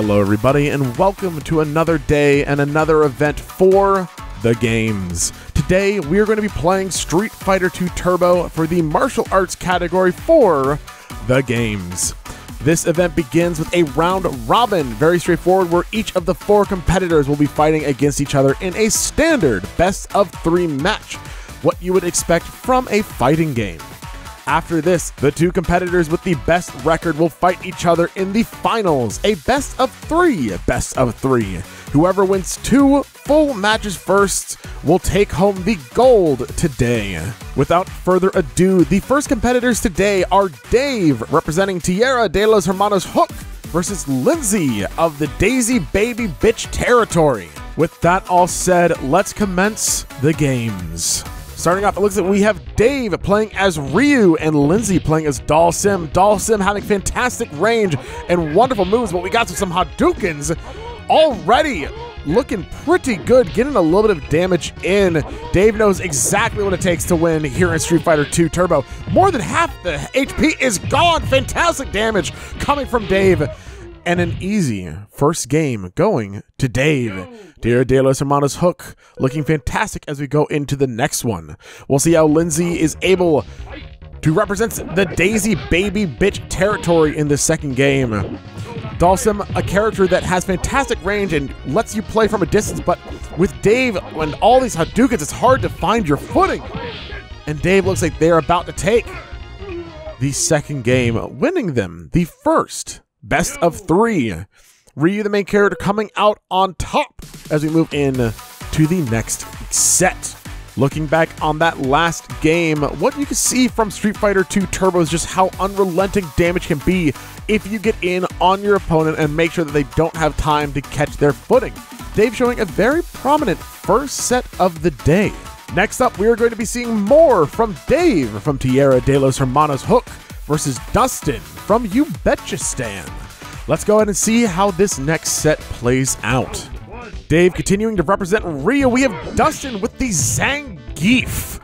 Hello everybody, and welcome to another day and another event for the games. Today we are going to be playing Street Fighter 2 Turbo for the martial arts category for the games. This event begins with a round robin, very straightforward, where each of the 4 competitors will be fighting against each other in a standard best of 3 match, what you would expect from a fighting game. After this, the 2 competitors with the best record will fight each other in the finals, a best of 3. Whoever wins 2 full matches first will take home the gold today. Without further ado, the first competitors today are Dave, representing Tierra de los Hermanos Hook, versus Lindsay of the Daisy Baby Bitch territory. With that all said, let's commence the games. Starting off, it looks like we have Dave playing as Ryu and Lindsay playing as Dhalsim. Dhalsim having fantastic range and wonderful moves, but we got some Hadoukens already looking pretty good, getting a little bit of damage in. Dave knows exactly what it takes to win here in Street Fighter 2 Turbo. More than half the HP is gone. Fantastic damage coming from Dave. And an easy first game going to Dave. Tierra de los Hermanos Hook looking fantastic as we go into the next one. We'll see how Lindsay is able to represent the Daisy Baby Bitch territory in the second game. Dhalsim, a character that has fantastic range and lets you play from a distance, but with Dave and all these Hadoukens, it's hard to find your footing. And Dave looks like they're about to take the second game, winning them the first best of 3. Ryu, the main character, coming out on top as we move in to the next set. Looking back on that last game, what you can see from Street Fighter 2 Turbo is just how unrelenting damage can be if you get in on your opponent and make sure that they don't have time to catch their footing. Dave showing a very prominent first set of the day. Next up, we are going to be seeing more from Dave from Tierra de los Hermanos Hook versus Dustin from Uzbekistan. Let's go ahead and see how this next set plays out. Dave continuing to represent Ryu. We have Dustin with the Zangief.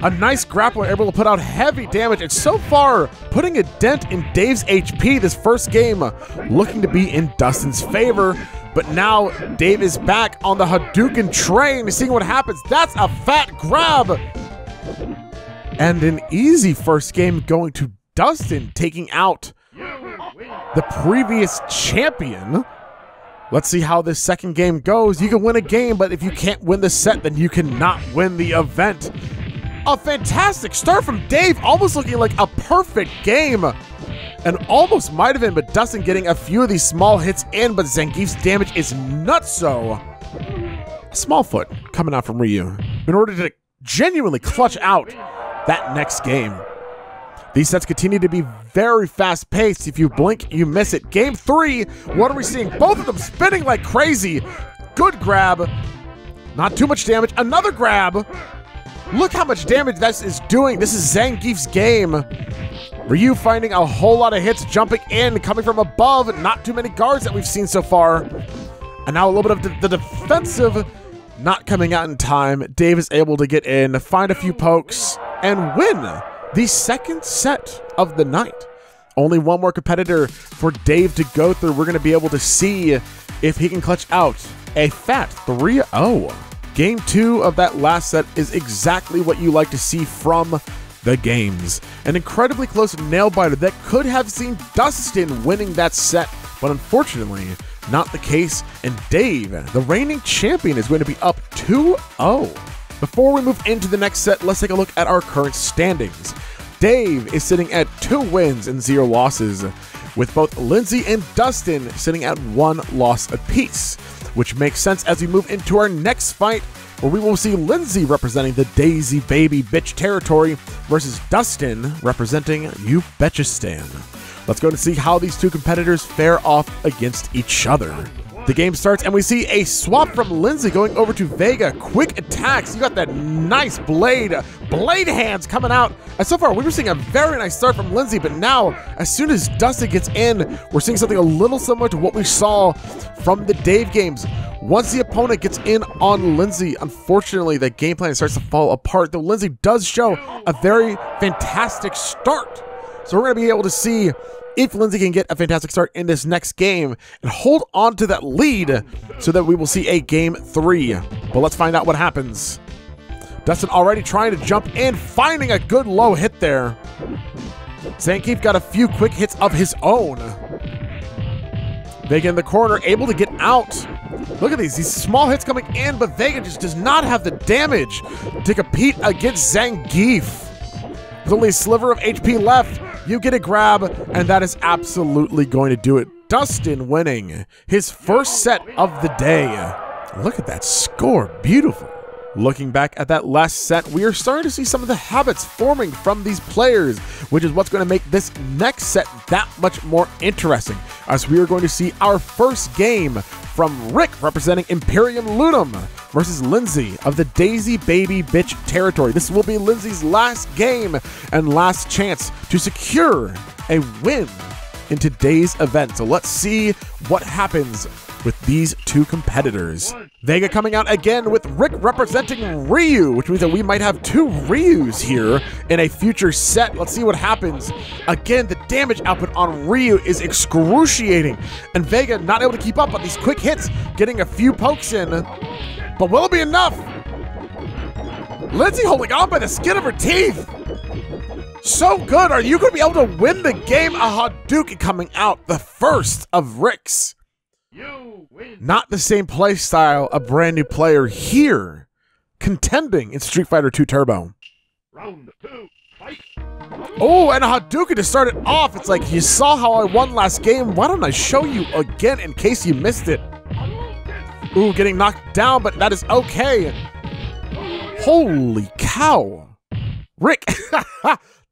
A nice grappler, able to put out heavy damage, and so far putting a dent in Dave's HP this first game, looking to be in Dustin's favor. But now Dave is back on the Hadouken train, seeing what happens. That's a fat grab. And an easy first game going to Dustin, taking out the previous champion. Let's see how this second game goes. You can win a game, but if you can't win the set, then you cannot win the event. A fantastic start from Dave, almost looking like a perfect game. And almost might have been, but Dustin getting a few of these small hits in, but Zangief's damage is nutso. Small foot coming out from Ryu in order to genuinely clutch out that next game. These sets continue to be very fast-paced. If you blink, you miss it. Game 3, what are we seeing? Both of them spinning like crazy. Good grab. Not too much damage. Another grab. Look how much damage this is doing. This is Zangief's game. Ryu finding a whole lot of hits, jumping in, coming from above. Not too many guards that we've seen so far. And now a little bit of the defensive not coming out in time. Dave is able to get in, find a few pokes, and win the second set of the night. Only one more competitor for Dave to go through. We're going to be able to see if he can clutch out a fat 3-0. Game 2 of that last set is exactly what you like to see from the games. An incredibly close nail-biter that could have seen Dustin winning that set, but unfortunately, not the case, and Dave, the reigning champion, is going to be up 2-0. Before we move into the next set, let's take a look at our current standings. Dave is sitting at 2 wins and 0 losses, with both Lindsay and Dustin sitting at 1 loss apiece, which makes sense as we move into our next fight, where we will see Lindsay representing the Daisy Baby Bitch territory versus Dustin representing Uzbekistan. Let's go to see how these 2 competitors fare off against each other. The game starts and we see a swap from Lindsay going over to Vega. Quick attacks. You got that nice blade hands coming out. And so far, we were seeing a very nice start from Lindsay, but now, as soon as Dustin gets in, we're seeing something a little similar to what we saw from the Dave games. Once the opponent gets in on Lindsay, unfortunately, the game plan starts to fall apart, though Lindsay does show a very fantastic start So we're going to be able to see if Lindsay can get a fantastic start in this next game and hold on to that lead so that we will see a game 3. But let's find out what happens. Dustin already trying to jump in, finding a good low hit there. Zangief got a few quick hits of his own. Vega in the corner, able to get out. Look at these small hits coming in, but Vega just does not have the damage to compete against Zangief. With only a sliver of HP left, you get a grab, and that is absolutely going to do it. Dustin winning his first set of the day. Look at that score, beautiful. Looking back at that last set, we are starting to see some of the habits forming from these players, which is what's going to make this next set that much more interesting, as we are going to see our first game from Rick representing Imperium Ludum versus Lindsay of the Daisy Baby Bitch territory. This will be Lindsay's last game and last chance to secure a win in today's event. So let's see what happens with these two competitors. Vega coming out again with Rick representing Ryu, which means that we might have 2 Ryus here in a future set. Let's see what happens. Again, the damage output on Ryu is excruciating, and Vega not able to keep up on these quick hits, getting a few pokes in, but will it be enough? Lindsay holding on by the skin of her teeth. So good. Are you going to be able to win the game? A Hadouken coming out, the first of Rick's. Not the same play style, a brand new player here, contending in Street Fighter 2 Turbo. Round 2, fight. Oh, and a Hadouken to start it off. It's like, you saw how I won last game. Why don't I show you again in case you missed it? Ooh, getting knocked down, but that is okay. Holy cow. Rick,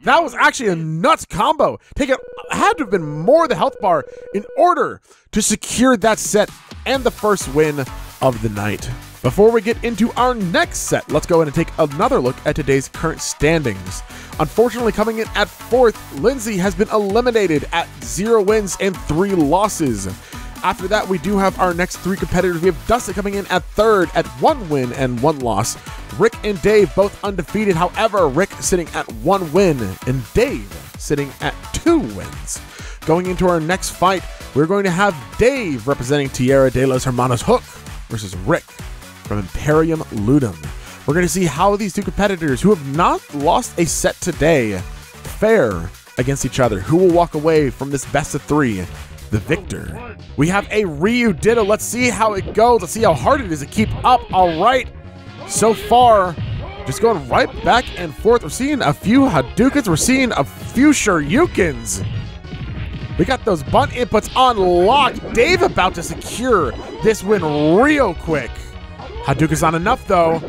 that was actually a nuts combo. Had to have been more the health bar in order to secure that set and the first win of the night. Before we get into our next set, let's go ahead and take another look at today's current standings. Unfortunately, coming in at 4th, Lindsay has been eliminated at 0 wins and 3 losses. After that, we do have our next 3 competitors. We have Dustin coming in at 3rd at 1 win and 1 loss. Rick and Dave both undefeated. However, Rick sitting at 1 win and Dave sitting at 2 wins. Going into our next fight, we're going to have Dave representing Tierra de los Hermanos Hook versus Rick from Imperium Ludum. We're going to see how these two competitors, who have not lost a set today, fare against each other. Who will walk away from this best of 3? The victor. We have a Ryu Ditto. Let's see how it goes. Let's see how hard it is to keep up. All right. So far, just going right back and forth. We're seeing a few Hadoukens. We're seeing a few Shoryukens. We got those bunt inputs on lock. Dave about to secure this win real quick. Hadouken's not enough though.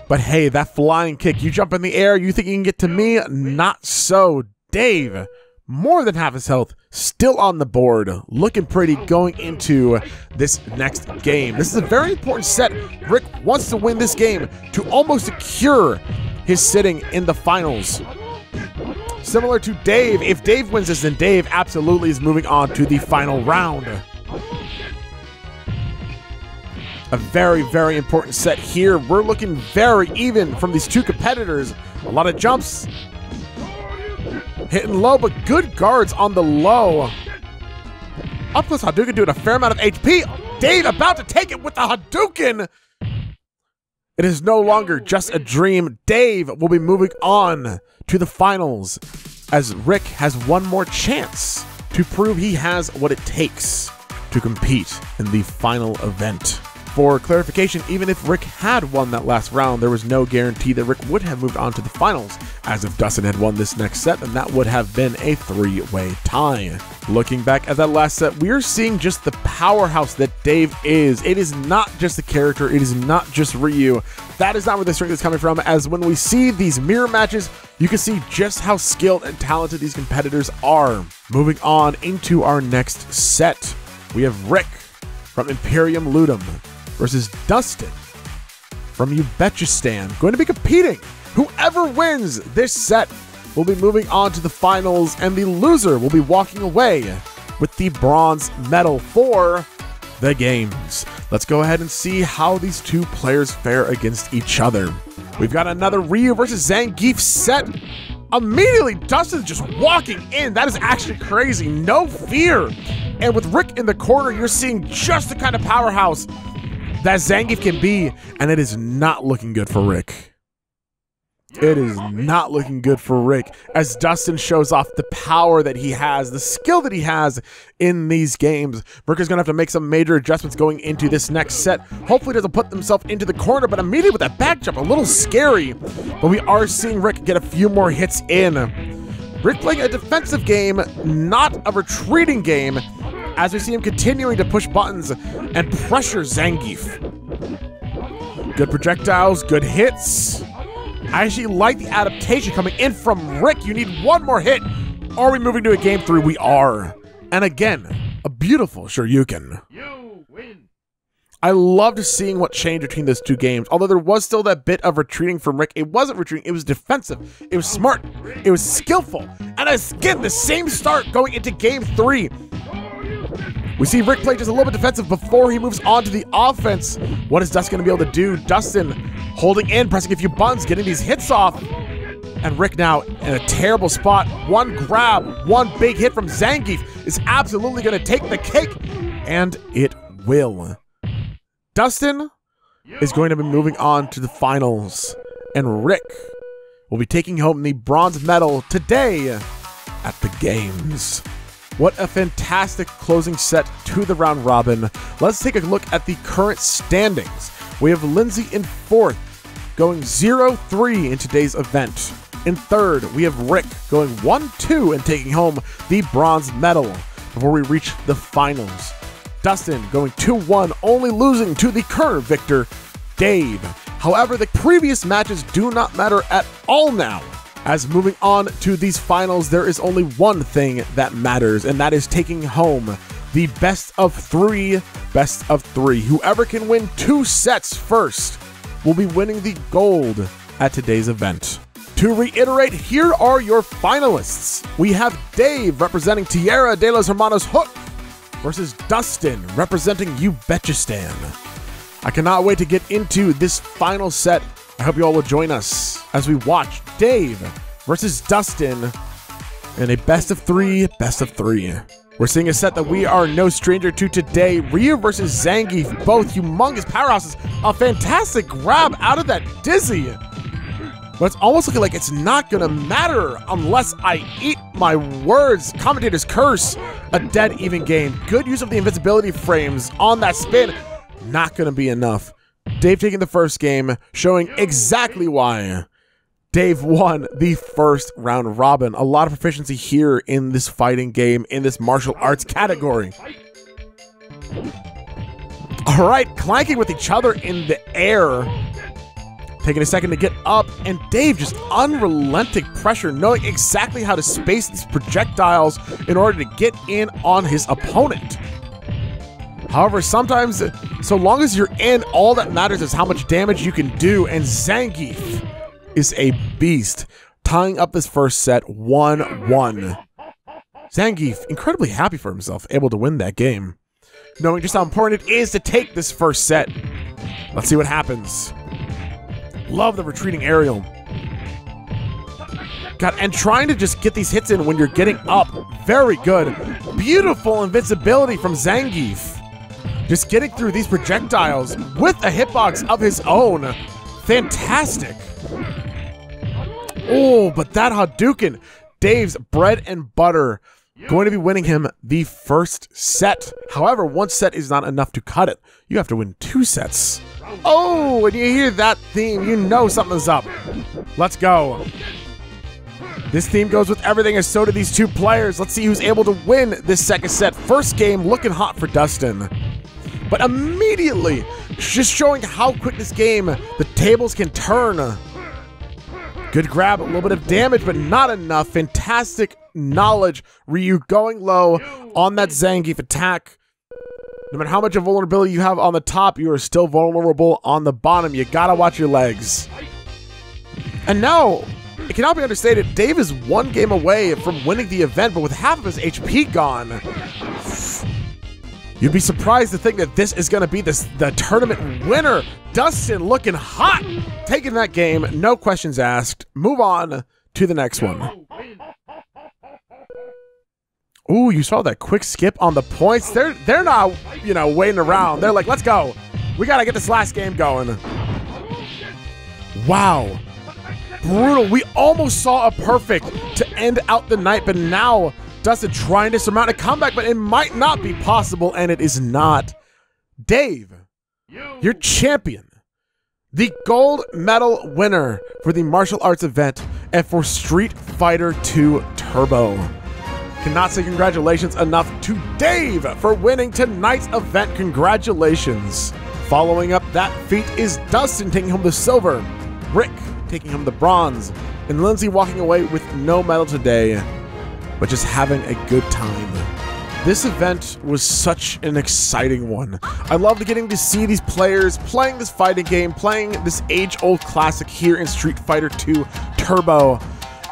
But hey, that flying kick, you jump in the air, you think you can get to me? Not so. Dave, more than half his health, still on the board. Looking pretty going into this next game. This is a very important set. Rick wants to win this game to almost secure his sitting in the finals. Similar to Dave, if Dave wins this, then Dave absolutely is moving on to the final round. A very, very important set here. We're looking very even from these two competitors. A lot of jumps. Hitting low, but good guards on the low. Up close Hadouken doing a fair amount of HP. Dave about to take it with the Hadouken. It is no longer just a dream. Dave will be moving on to the finals as Rick has one more chance to prove he has what it takes to compete in the final event. For clarification, even if Rick had won that last round, there was no guarantee that Rick would have moved on to the finals, as if Dustin had won this next set, then that would have been a 3-way tie. Looking back at that last set, we are seeing just the powerhouse that Dave is. It is not just the character, it is not just Ryu. That is not where the strength is coming from, as when we see these mirror matches, you can see just how skilled and talented these competitors are. Moving on into our next set, we have Rick from Imperium Ludum versus Dustin from Uzbekistan, going to be competing. Whoever wins this set will be moving on to the finals, and the loser will be walking away with the bronze medal for the games. Let's go ahead and see how these two players fare against each other. We've got another Ryu versus Zangief set. Immediately, Dustin's just walking in. That is actually crazy. No fear. And with Rick in the corner, you're seeing just the kind of powerhouse that Zangief can be, and it is not looking good for Rick. It is not looking good for Rick as Dustin shows off the power that he has, the skill that he has in these games. Rick is going to have to make some major adjustments going into this next set. Hopefully doesn't put himself into the corner, but immediately with that back jump, a little scary. But we are seeing Rick get a few more hits in. Rick playing a defensive game, not a retreating game, as we see him continuing to push buttons and pressure Zangief. Good projectiles, good hits. I actually like the adaptation coming in from Rick. You need one more hit. Are we moving to a game 3? We are. And again, a beautiful Shoryuken. You win. I loved seeing what changed between those two games. Although there was still that bit of retreating from Rick. It wasn't retreating, it was defensive. It was smart. It was skillful. And again, the same start going into game 3. We see Rick play just a little bit defensive before he moves on to the offense. What is Dustin going to be able to do? Dustin holding in, pressing a few buttons, getting these hits off. And Rick now in a terrible spot. One grab, one big hit from Zangief is absolutely going to take the cake. And it will. Dustin is going to be moving on to the finals. And Rick will be taking home the bronze medal today at the games. What a fantastic closing set to the round robin. Let's take a look at the current standings. We have Lindsay in 4th, going 0-3 in today's event. In 3rd, we have Rick going 1-2 and taking home the bronze medal before we reach the finals. Dustin going 2-1, only losing to the current victor, Dave. However, the previous matches do not matter at all now. As moving on to these finals, there is only one thing that matters, and that is taking home the best of 3 best of 3. Whoever can win 2 sets first will be winning the gold at today's event. To reiterate, here are your finalists. We have Dave representing Tierra de los Hermanos Hook versus Dustin representing Uzbekistan. I cannot wait to get into this final set. I hope you all will join us as we watch Dave versus Dustin in a best of 3 best of 3. We're seeing a set that we are no stranger to today. Ryu versus Zangief, both humongous powerhouses. A fantastic grab out of that dizzy. But it's almost looking like it's not gonna matter unless I eat my words. Commentator's curse. A dead even game. Good use of the invincibility frames on that spin. Not gonna be enough. Dave taking the first game, showing exactly why Dave won the first round robin. A lot of proficiency here in this fighting game, in this martial arts category. All right, clanking with each other in the air. Taking a second to get up, and Dave just unrelenting pressure, knowing exactly how to space these projectiles in order to get in on his opponent. However, sometimes, so long as you're in, all that matters is how much damage you can do, and Zangief is a beast, tying up this first set 1-1. Zangief, incredibly happy for himself, able to win that game, knowing just how important it is to take this first set. Let's see what happens. Love the retreating aerial. God, and trying to just get these hits in when you're getting up. Very good. Beautiful invincibility from Zangief. Just getting through these projectiles with a hitbox of his own. Fantastic. Oh, but that Hadouken, Dave's bread and butter, going to be winning him the first set. However, one set is not enough to cut it. You have to win 2 sets. Oh, when you hear that theme, you know something's up. Let's go. This theme goes with everything, and so do these 2 players. Let's see who's able to win this second set. First game looking hot for Dustin. But immediately, just showing how quick this game, the tables can turn. Good grab, a little bit of damage, but not enough. Fantastic knowledge. Ryu going low on that Zangief attack. No matter how much of vulnerability you have on the top, you are still vulnerable on the bottom. You gotta watch your legs. And now, it cannot be understated, Dave is 1 game away from winning the event, but with half of his HP gone. You'd be surprised to think that this is going to be the tournament winner. Dustin looking hot, taking that game, no questions asked. Move on to the next one. Ooh, you saw that quick skip on the points. They're not, you know, waiting around. They're like, let's go. We got to get this last game going. Wow. Brutal. We almost saw a perfect to end out the night, but now Dustin trying to surmount a comeback, but it might not be possible, and it is not. Dave, your champion, the gold medal winner for the martial arts event and for Street Fighter II Turbo. Cannot say congratulations enough to Dave for winning tonight's event. Congratulations. Following up that feat is Dustin taking home the silver, Rick taking home the bronze, and Lindsay walking away with no medal today, but just having a good time. This event was such an exciting one. I loved getting to see these players playing this fighting game, playing this age-old classic here in Street Fighter II Turbo.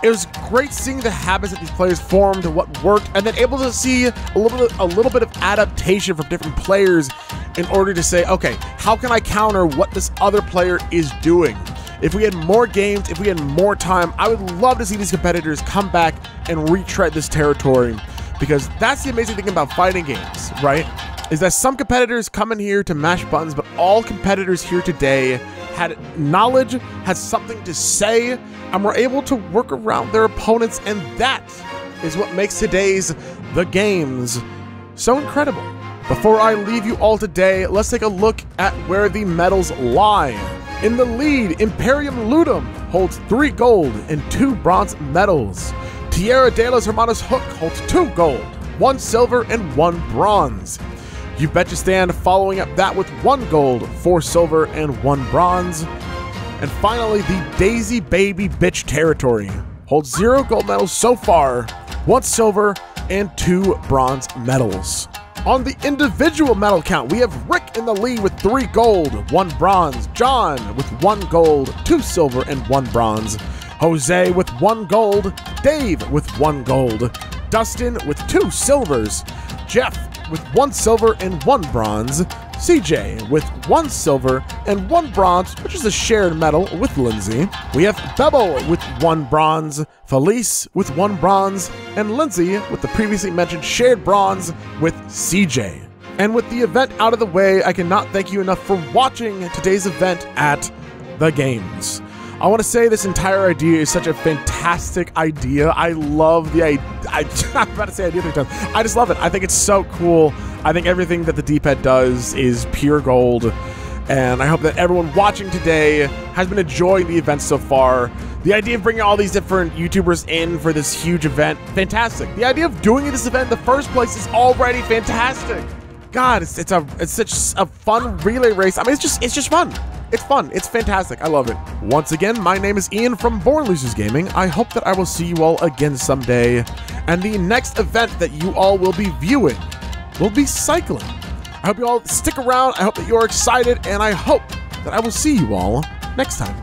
It was great seeing the habits that these players formed, what worked, and then able to see a little bit of adaptation from different players in order to say, okay, how can I counter what this other player is doing? If we had more games, if we had more time, I would love to see these competitors come back and retread this territory, because that's the amazing thing about fighting games, right? Is that some competitors come in here to mash buttons, but all competitors here today had knowledge, had something to say, and were able to work around their opponents, and that is what makes today's The Games so incredible. Before I leave you all today, let's take a look at where the medals lie. In the lead, Imperium Ludum holds 3 gold and 2 bronze medals. Tierra de los Hermanos Hook holds 2 gold, 1 silver, and 1 bronze. You Betcha Stand following up that with 1 gold, 4 silver, and 1 bronze. And finally, the Daisy Baby Bitch territory holds 0 gold medals so far, 1 silver, and 2 bronze medals. On the individual medal count, we have Rick in the lead with 3 gold, 1 bronze, John with 1 gold, 2 silver, and 1 bronze, Jose with 1 gold, Dave with 1 gold, Dustin with 2 silvers, Jeff with 1 silver and 1 bronze, CJ with 1 silver and 1 bronze, which is a shared medal with Lindsay. We have Bebel with 1 bronze, Felice with 1 bronze, and Lindsay with the previously mentioned shared bronze with CJ. And with the event out of the way, I cannot thank you enough for watching today's event at The Games. I want to say this entire idea is such a fantastic idea. I love the idea. I'm about to say idea 3 times. I just love it. I think it's so cool. I think everything that the D-pad does is pure gold. And I hope that everyone watching today has been enjoying the event so far. The idea of bringing all these different YouTubers in for this huge event, fantastic. The idea of doing this event in the first place is already fantastic. God, it's such a fun relay race. I mean, it's just fun. It's fun. It's fantastic. I love it. Once again, my name is Ian from Born Losers Gaming. I hope that I will see you all again someday. And the next event that you all will be viewing will be cycling. I hope you all stick around. I hope that you're excited. And I hope that I will see you all next time.